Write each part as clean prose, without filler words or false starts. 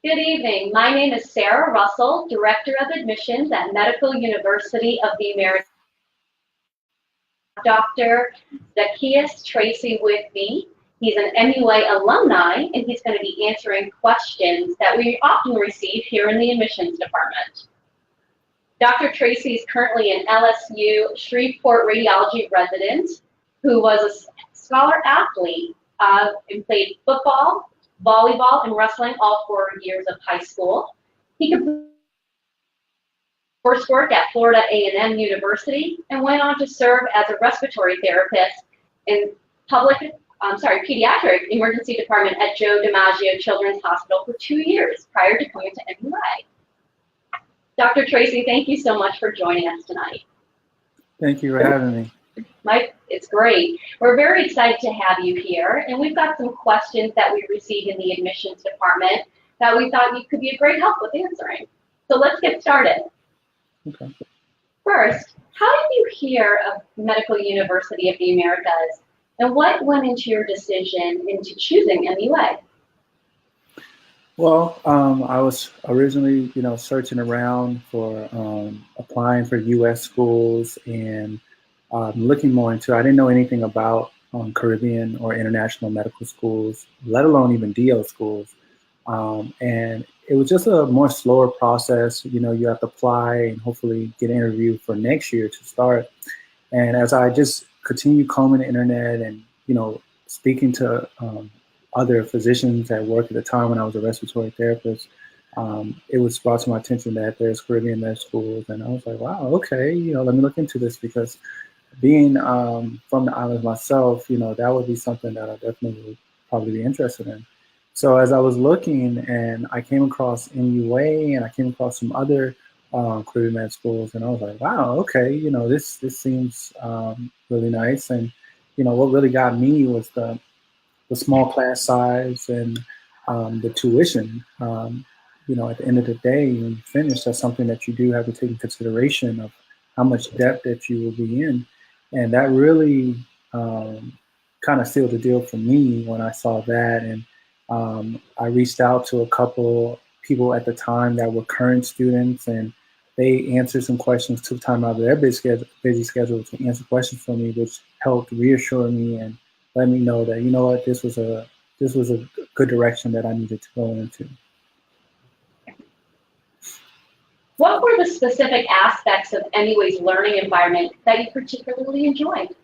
Good evening. My name is Sarah Russell, Director of Admissions at Medical University of the Americas. Dr. Zakious Tracey with me. He's an MUA alumni, and he's going to be answering questions that we often receive here in the admissions department. Dr. Tracey is currently an LSU Shreveport Radiology resident who was a scholar athlete and played football, volleyball, and wrestling all 4 years of high school. He completed coursework at Florida A&M University and went on to serve as a respiratory therapist in pediatric emergency department at Joe DiMaggio Children's Hospital for 2 years prior to coming to MUA. Dr. Tracey, thank you so much for joining us tonight. Thank you for having me. It's great. We're very excited to have you here, and we've got some questions that we received in the admissions department that we thought you could be a great help with answering. So let's get started. Okay. First, how did you hear of Medical University of the Americas, and what went into your decision into choosing MUA? Well, I was originally, searching around for applying for U.S. schools and looking more into. I didn't know anything about Caribbean or international medical schools, let alone even DO schools, and it was just a more slower process. You have to apply and hopefully get an interview for next year to start. And as I just continued combing the internet and speaking to other physicians at work at the time when I was a respiratory therapist, it was brought to my attention that there's Caribbean med schools, and I was like, wow, okay, let me look into this, because being from the islands myself, that would be something that I definitely would probably be interested in. So as I was looking, and I came across MUA, and I came across some other Caribbean med schools, and I was like, wow, okay, this seems really nice. And what really got me was the small class size and the tuition. At the end of the day, when you finish, that's something that you do have to take into consideration of how much debt that you will be in. And that really kind of sealed the deal for me when I saw that. And I reached out to a couple people at the time that were current students, and they answered some questions, took time out of their busy schedule to answer questions for me, which helped reassure me and let me know that, this was a good direction that I needed to go into. What were the specific aspects of MUA's learning environment that you particularly enjoyed?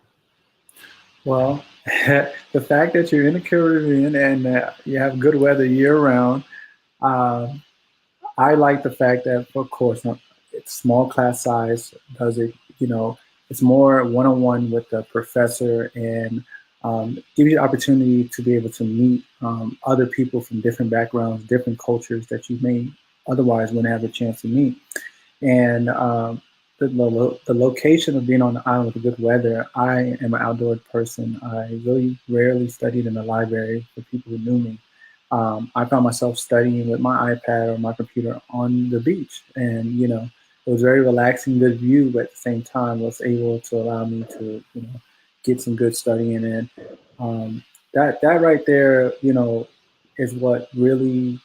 Well, the fact that you're in the Caribbean and you have good weather year-round, I like the fact that, of course, it's small class size. Does it, it's more one-on-one with the professor, and give you the opportunity to be able to meet other people from different backgrounds, different cultures that you may otherwise wouldn't have a chance to meet. And the location of being on the island with the good weather, I am an outdoor person. I really rarely studied in the library for people who knew me. I found myself studying with my iPad or my computer on the beach. And, it was very relaxing, good view, but at the same time was able to allow me to, get some good studying in. That right there, is what really,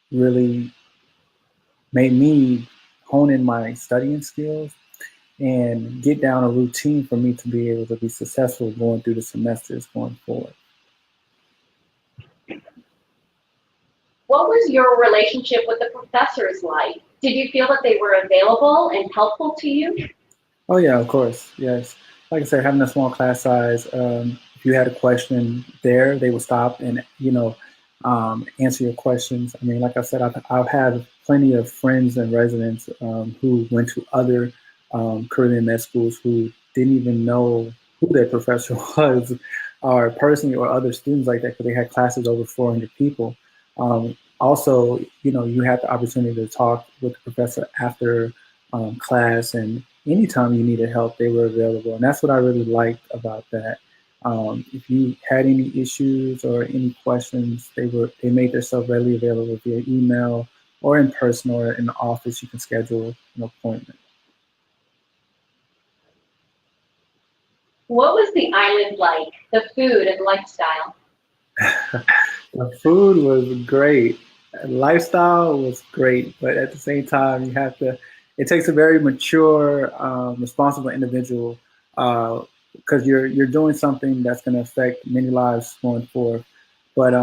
really made me hone in my studying skills and get down a routine for me to be able to be successful going through the semesters going forward. What was your relationship with the professors like? Did you feel that they were available and helpful to you? Oh yeah, of course, yes. Like I said, having a small class size, if you had a question there, they would stop and, answer your questions. I mean, like I said, I've had plenty of friends and residents who went to other Caribbean med schools who didn't even know who their professor was, or personally, or other students like that, because they had classes over 400 people. Also, you had the opportunity to talk with the professor after class, and anytime you needed help, they were available. And that's what I really liked about that. If you had any issues or any questions, they made themselves readily available via email or in person or in the office. You can schedule an appointment. What was the island like, the food and lifestyle? The food was great. Lifestyle was great, but at the same time, you have to. It takes a very mature, responsible individual because you're doing something that's going to affect many lives going forward. But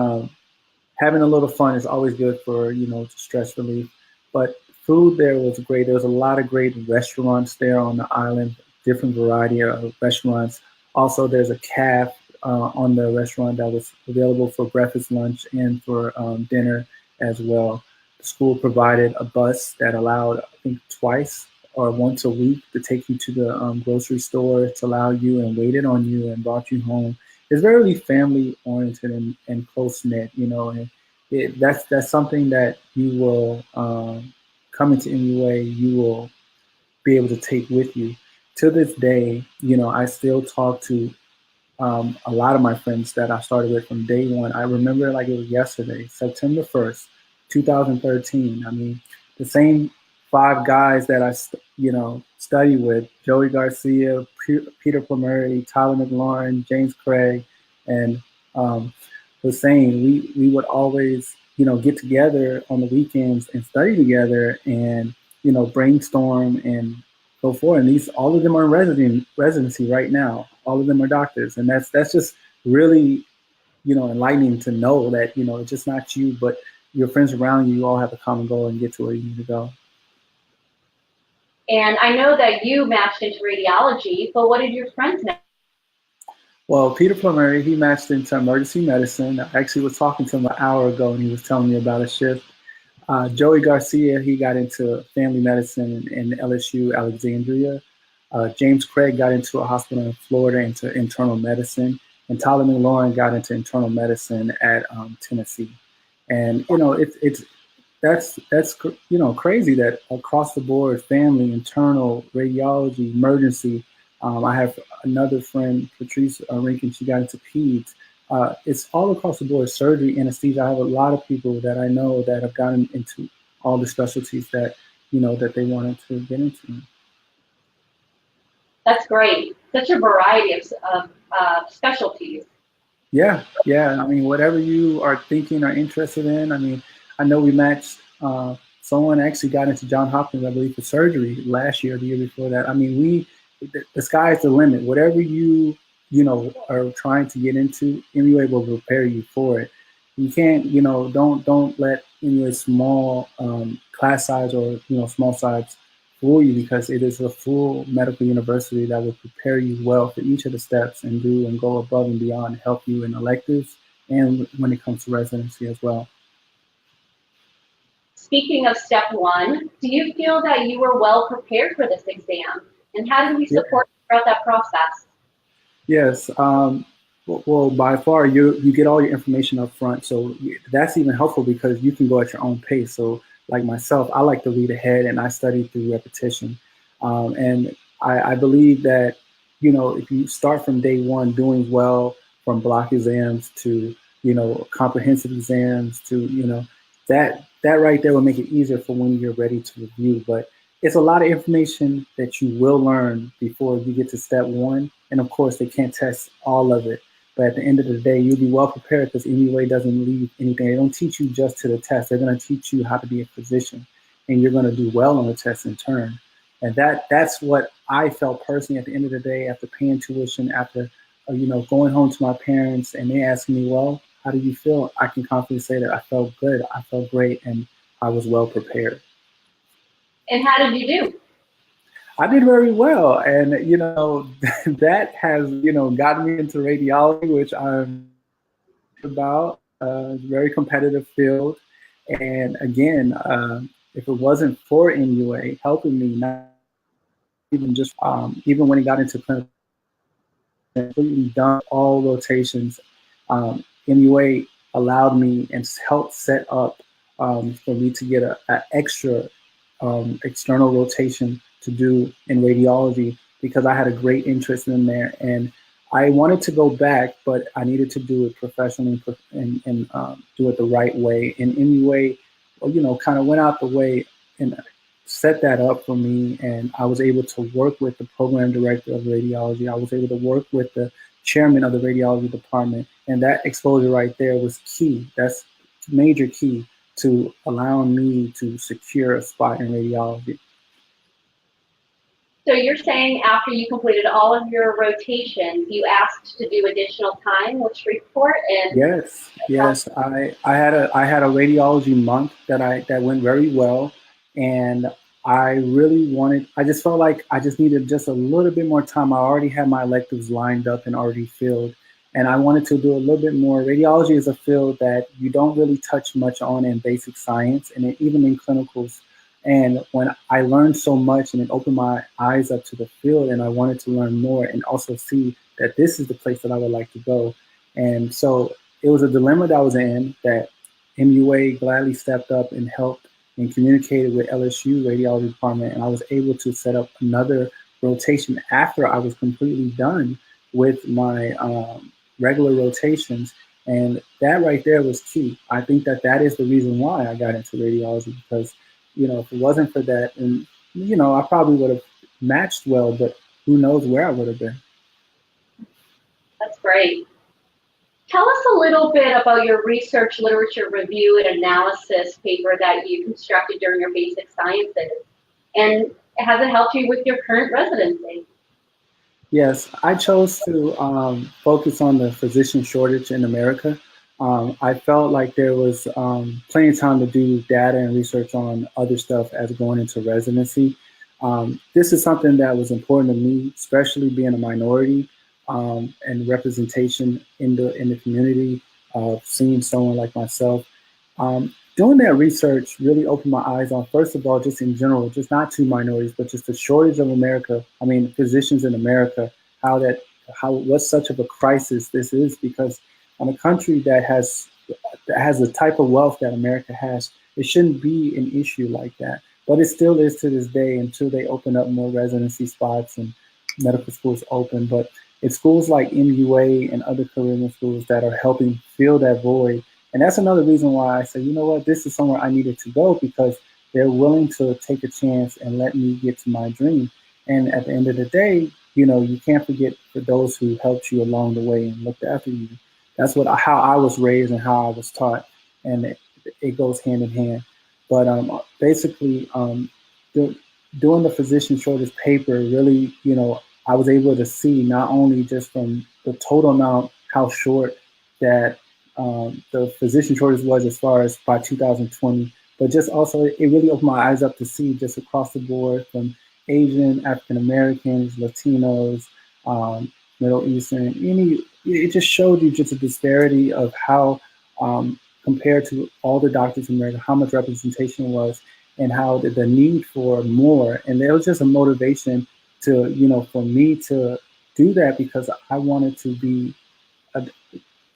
having a little fun is always good for stress relief. But food there was great. There was a lot of great restaurants there on the island, different variety of restaurants. Also, there's a cafe on the restaurant that was available for breakfast, lunch, and for dinner as well. The school provided a bus that allowed, I think, twice or once a week to take you to the grocery store to allow you and waited on you and brought you home. It's very family oriented and close knit, and that's something that you will coming to MUA, you will be able to take with you. To this day, I still talk to a lot of my friends that I started with from day one. I remember like it was yesterday, September 1st, 2013. I mean, the same five guys that I, studied with, Joey Garcia, Peter Plumeri, Tyler McLaurin, James Craig, and Hussein, we would always, get together on the weekends and study together and, brainstorm and go forward. And all of them are in residency right now. All of them are doctors. And that's just really, enlightening to know that, it's just not you, but your friends around you all have a common goal and get to where you need to go. And I know that you matched into radiology, but what did your friends know? Well, Peter Plumeri, he matched into emergency medicine. I actually was talking to him an hour ago and he was telling me about a shift. Joey Garcia, he got into family medicine in LSU Alexandria. James Craig got into a hospital in Florida into internal medicine. And Tyler McLaurin got into internal medicine at Tennessee. And, that's crazy that across the board, family, internal, radiology, emergency. I have another friend, Patrice Rankin, she got into peds. It's all across the board, surgery, anesthesia. I have a lot of people that I know that have gotten into all the specialties that, that they wanted to get into. That's great. Such a variety of specialties. Yeah. I mean, whatever you are thinking or interested in. I mean, I know we matched. Someone actually got into Johns Hopkins, I believe, for surgery last year, the year before that. I mean, the sky's the limit. Whatever you are trying to get into, MUA will prepare you for it. You can't, don't let MUA small class size or small size fool you, because it is a full medical university that will prepare you well for each of the steps and go above and beyond to help you in electives and when it comes to residency as well. Speaking of step one, do you feel that you were well prepared for this exam? And how did we support you throughout that process? Yes. Well, by far, you get all your information up front. So that's even helpful because you can go at your own pace. So like myself, I like to read ahead and I study through repetition. And I believe that, if you start from day one doing well, from block exams to, comprehensive exams to, that right there will make it easier for when you're ready to review. But it's a lot of information that you will learn before you get to step one. And of course, they can't test all of it. But at the end of the day, you'll be well prepared because MUA doesn't leave anything. They don't teach you just to the test. They're going to teach you how to be a physician. And you're going to do well on the test in turn. And that's what I felt personally at the end of the day, after paying tuition, after going home to my parents and they asking me, well, how do you feel? I can confidently say that I felt good. I felt great. And I was well prepared. And how did you do? I did very well, and that has gotten me into radiology, which I'm about. Very competitive field, and again, if it wasn't for MUA helping me, not even just even when it got into clinical, completely done all rotations, MUA allowed me and helped set up for me to get an extra external rotation to do in radiology because I had a great interest in there, and I wanted to go back, but I needed to do it professionally and do it the right way. And MUA, kind of went out the way and set that up for me, and I was able to work with the program director of radiology. I was able to work with the chairman of the radiology department, and that exposure right there was key. That's major key to allowing me to secure a spot in radiology. So you're saying after you completed all of your rotations, you asked to do additional time, which report and Yes. I had a radiology month that went very well, and I really wanted. I just felt like I just needed just a little bit more time. I already had my electives lined up and already filled, and I wanted to do a little bit more. Radiology is a field that you don't really touch much on in basic science, and even in clinicals. And when I learned so much and it opened my eyes up to the field, and I wanted to learn more and also see that this is the place that I would like to go. And so it was a dilemma that I was in that MUA gladly stepped up and helped and communicated with LSU Radiology Department, and I was able to set up another rotation after I was completely done with my regular rotations. And that right there was key. I think that is the reason why I got into radiology, because if it wasn't for that, and I probably would have matched well, but who knows where I would have been. That's great. Tell us a little bit about your research literature review and analysis paper that you constructed during your basic sciences, and has it helped you with your current residency? Yes, I chose to focus on the physician shortage in America. I felt like there was plenty of time to do data and research on other stuff as going into residency. This is something that was important to me, especially being a minority and representation in the community of seeing someone like myself. Doing that research really opened my eyes on, first of all, just in general, just not to minorities, but just the shortage of America. I mean, physicians in America, what such of a crisis this is, because on a country that has the type of wealth that America has, it shouldn't be an issue like that. But it still is to this day until they open up more residency spots and medical schools open. But it's schools like MUA and other Caribbean schools that are helping fill that void. And that's another reason why I say, you know what, this is somewhere I needed to go, because they're willing to take a chance and let me get to my dream. And at the end of the day, you can't forget for those who helped you along the way and looked after you. That's how I was raised and how I was taught, and it goes hand in hand. But basically, doing the physician shortage paper really, I was able to see not only just from the total amount how short that the physician shortage was as far as by 2020, but just also it really opened my eyes up to see just across the board from Asian, African Americans, Latinos, Middle Eastern, it just showed you just a disparity of how compared to all the doctors in America, how much representation was and how the need for more. And there was just a motivation to, for me to do that, because I wanted to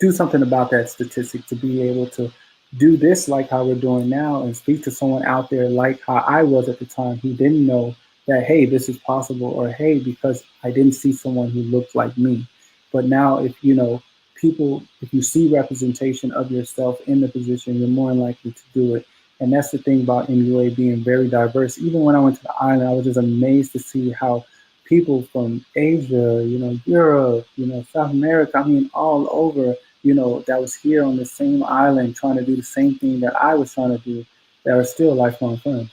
do something about that statistic, to be able to do this like how we're doing now and speak to someone out there like how I was at the time who didn't know that, hey, this is possible, or hey, because I didn't see someone who looked like me. But now if you see representation of yourself in the position, you're more likely to do it. And that's the thing about MUA being very diverse. Even when I went to the island, I was just amazed to see how people from Asia, Europe, South America, I mean, all over, that was here on the same island trying to do the same thing that I was trying to do, that are still lifelong friends.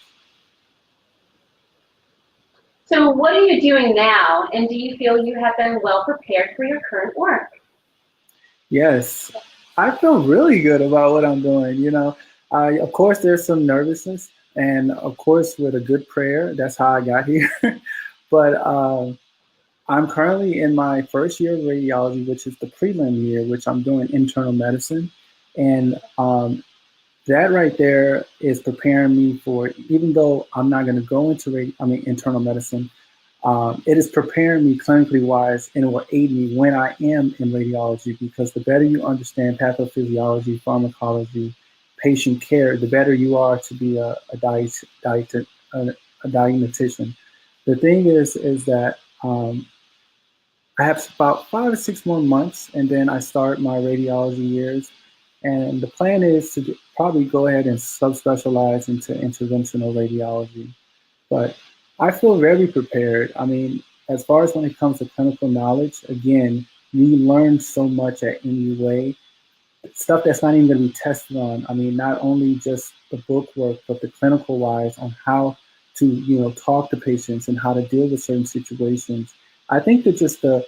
So what are you doing now, and do you feel you have been well prepared for your current work? Yes, I feel really good about what I'm doing. Of course, there's some nervousness, and of course, with a good prayer, that's how I got here. But I'm currently in my first year of radiology, which is the prelim year, which I'm doing internal medicine. And that right there is preparing me for, even though I'm not going to go into internal medicine, it is preparing me clinically wise, and it will aid me when I am in radiology, because the better you understand pathophysiology, pharmacology, patient care, the better you are to be a diagnostician. The thing is that I have about 5 or 6 more months, and then I start my radiology years. And the plan is to probably go ahead and subspecialize into interventional radiology. But I feel very prepared. I mean, as far as when it comes to clinical knowledge, again, you learn so much at MUA, stuff that's not even going to be tested on. I mean, not only just the book work, but the clinical wise on how to, talk to patients and how to deal with certain situations. I think that just the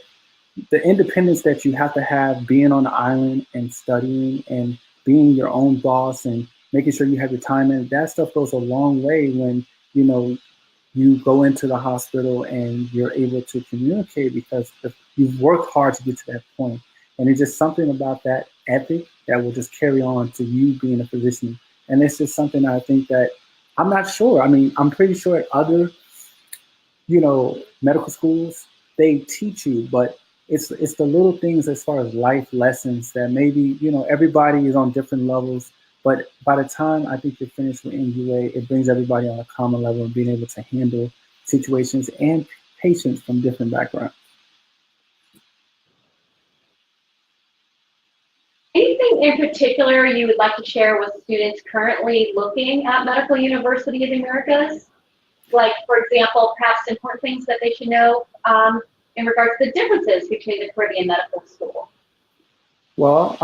independence that you have to have being on the island and studying and being your own boss and making sure you have your time in, that stuff goes a long way when, you go into the hospital and you're able to communicate because you've worked hard to get to that point. And it's just something about that ethic that will just carry on to you being a physician. And it's just something I think that I'm not sure. I mean, I'm pretty sure at other, medical schools, they teach you, but it's the little things as far as life lessons that maybe, everybody is on different levels. But by the time I think you're finished with MUA, it brings everybody on a common level and being able to handle situations and patients from different backgrounds. Anything in particular you would like to share with students currently looking at Medical University of the Americas? Like, for example, perhaps important things that they should know in regards to the differences between the Caribbean Medical School? Well,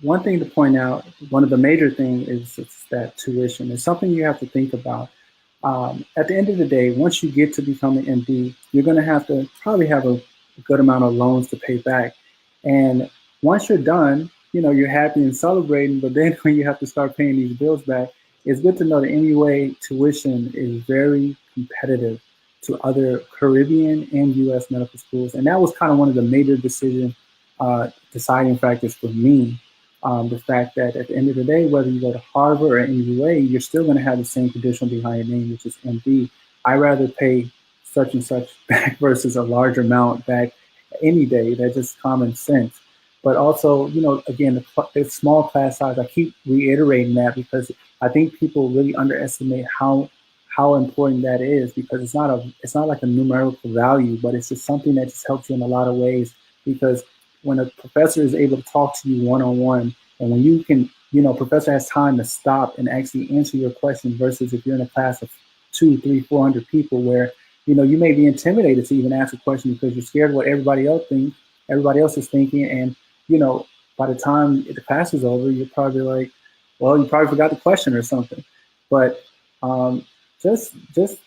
one thing to point out, one of the major things is that tuition. It's something you have to think about. At the end of the day, once you get to become an MD, you're going to have to probably have a good amount of loans to pay back. And once you're done, you're happy and celebrating, but then when you have to start paying these bills back, it's good to know the MUA tuition is very competitive to other Caribbean and U.S. medical schools. And that was kind of one of the major deciding factors for me. The fact that at the end of the day, whether you go to Harvard or MUA, you're still going to have the same credential behind your name, which is MD. I'd rather pay such and such back versus a large amount back any day. That's just common sense. But also, again, the small class size, I keep reiterating that because I think people really underestimate how important that is, because it's not like a numerical value, but it's just something that just helps you in a lot of ways. Because when a professor is able to talk to you one-on-one, and when you can, professor has time to stop and actually answer your question versus if you're in a class of 200, 300, 400 people where, you may be intimidated to even ask a question because you're scared of what everybody else is thinking. And, by the time the class is over, you're probably like, well, you probably forgot the question or something. But just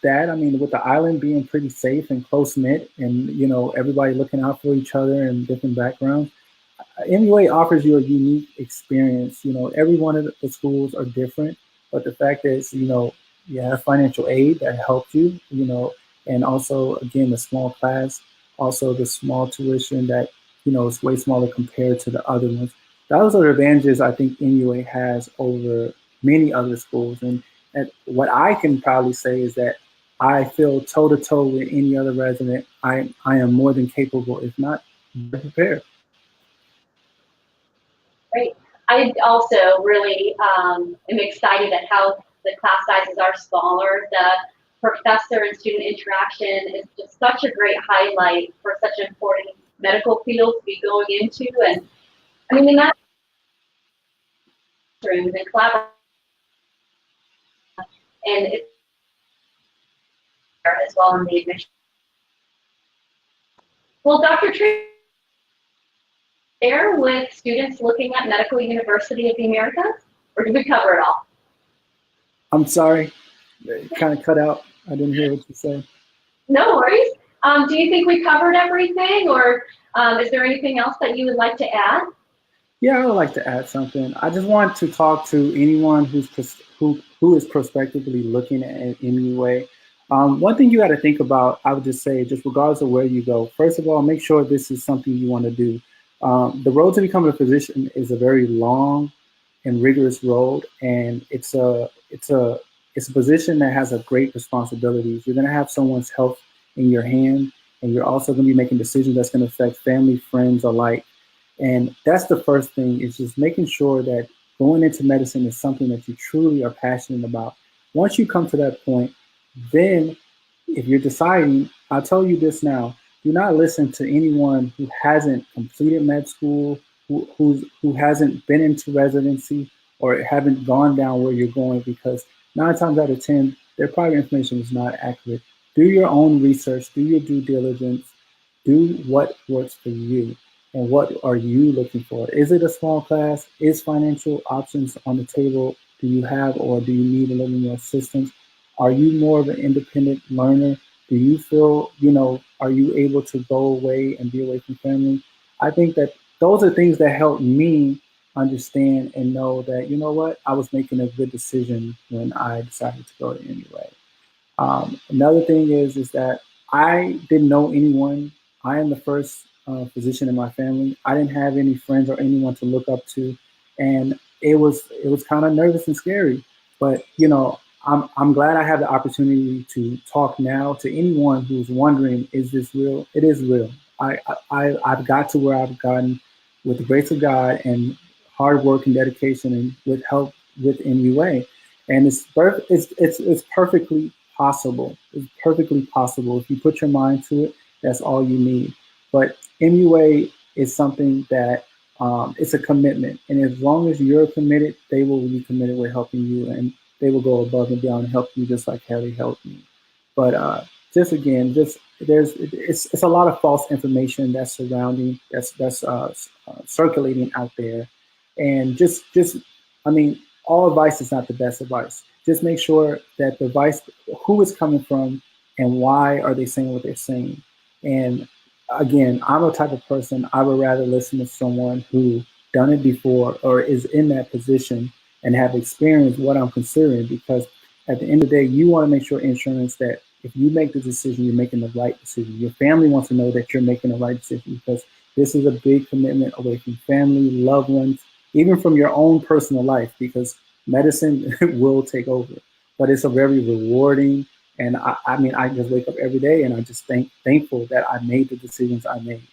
that, I mean, with the island being pretty safe and close knit and, everybody looking out for each other and different backgrounds, MUA offers you a unique experience. Every one of the schools are different, but the fact is, you have financial aid that helps you, and also, again, the small class, also the small tuition that, is way smaller compared to the other ones. Those are the advantages I think MUA has over many other schools. And what I can probably say is that I feel toe-to-toe with any other resident. I am more than capable, if not prepared. Great. I also really am excited at how the class sizes are smaller. The professor and student interaction is just such a great highlight for such an important medical field to be going into. And I mean, in that room and collaboration, and it's as well in the admission. Well, Dr. Tracey, there with students looking at Medical University of the Americas, or did we cover it all? I'm sorry, it kind of cut out. I didn't hear what you said. No worries. Do you think we covered everything, or is there anything else that you would like to add? Yeah, I would like to add something. I just want to talk to anyone who is prospectively looking at MUA. One thing you got to think about, I would just say, just regardless of where you go, first of all, make sure this is something you want to do. The road to becoming a physician is a very long and rigorous road, and it's a position that has a great responsibilities. You're going to have someone's health in your hand, and you're also going to be making decisions that's going to affect family, friends alike. And that's the first thing, is just making sure that going into medicine is something that you truly are passionate about. Once you come to that point, then if you're deciding, I'll tell you this now, do not listen to anyone who hasn't completed med school, who hasn't been into residency, or haven't gone down where you're going, because 9 times out of 10, their prior information is not accurate. Do your own research, do your due diligence, do what works for you. and what are you looking for? Is it a small class? Is financial options on the table? Do you have, or do you need a little more assistance? Are you more of an independent learner? Do you feel, are you able to go away and be away from family? I think that those are things that help me understand and know that, you know what, I was making a good decision when I decided to go to MUA. Another thing is that I didn't know anyone. I am the first physician in my family. I didn't have any friends or anyone to look up to, and it was kind of nervous and scary. But I'm glad I have the opportunity to talk now to anyone who's wondering, is this real? It is real. I've got to where I've gotten with the grace of God and hard work and dedication and with help with MUA. And it's perfectly possible. It's perfectly possible. If you put your mind to it, that's all you need. But MUA is something that it's a commitment. And as long as you're committed, they will be committed with helping you, and they will go above and beyond and help you just like Kelly helped me. But it's a lot of false information that's surrounding, that's circulating out there. And I mean, all advice is not the best advice. Just make sure that the advice, who it's coming from and why are they saying what they're saying. And again, I'm a type of person, I would rather listen to someone who done it before or is in that position and have experienced what I'm considering, because at the end of the day, you want to make sure insurance that if you make the decision, you're making the right decision. Your family wants to know that you're making the right decision, because this is a big commitment away from family, loved ones, even from your own personal life, because medicine will take over. But it's a very rewarding, and I mean, I just wake up every day and I'm just thankful that I made the decisions I made.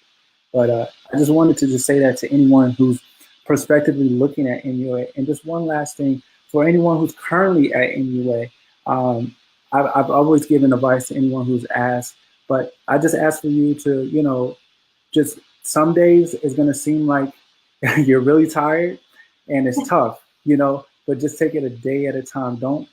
But I just wanted to just say that to anyone who's prospectively looking at MUA. And just one last thing, for anyone who's currently at MUA, I've always given advice to anyone who's asked, but I just ask for you to, just some days it's going to seem like you're really tired and it's tough, but just take it a day at a time. Don't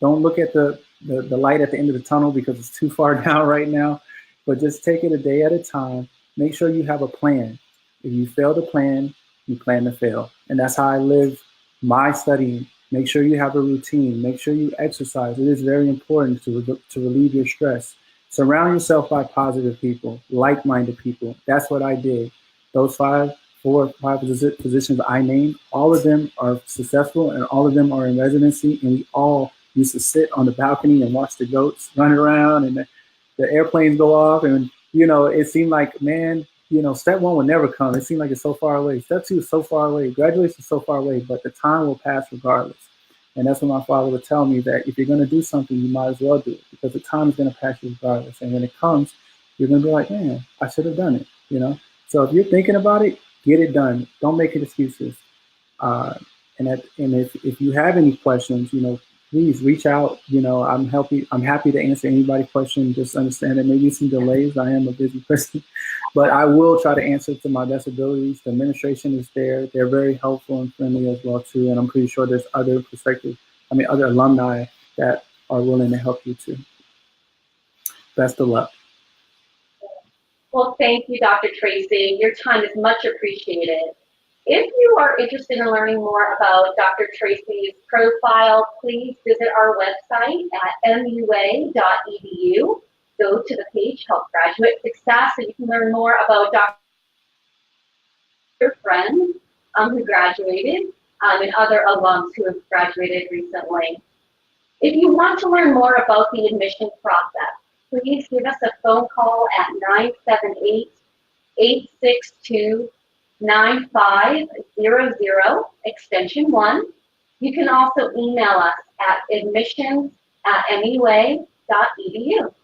look at the light at the end of the tunnel because it's too far down right now, but just take it a day at a time. Make sure you have a plan. If you fail to plan, you plan to fail. And that's how I live my studying. Make sure you have a routine. Make sure you exercise. It is very important to relieve your stress. Surround yourself by positive people, like-minded people. That's what I did. Those 4 or 5 positions I named, all of them are successful and all of them are in residency, and we all used to sit on the balcony and watch the goats run around and the airplanes go off, and it seemed like, man, step 1 will never come. It seemed like it's so far away. Step 2 is so far away. Graduation is so far away, but the time will pass regardless. And that's what my father would tell me, that if you're going to do something, you might as well do it, because the time is going to pass you regardless. And when it comes, you're going to be like, man, I should have done it, So if you're thinking about it, get it done. Don't make it excuses. And if you have any questions, please reach out. I'm happy to answer anybody's question. Just understand that maybe some delays. I am a busy person, but I will try to answer to my best abilities. The administration is there. They're very helpful and friendly as well too. And I'm pretty sure there's other other alumni that are willing to help you too. Best of luck. Well, thank you, Dr. Tracey. Your time is much appreciated. If you are interested in learning more about Dr. Tracey's profile, please visit our website at mua.edu. Go to the page called Graduate Success, and you can learn more about Dr. friends who graduated and other alums who have graduated recently. If you want to learn more about the admissions process, please give us a phone call at 978-862-9500, extension 1. You can also email us at admissions@mua.edu.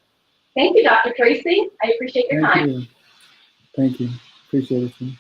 Thank you, Dr. Tracey. I appreciate your time. Thank you. Appreciate it.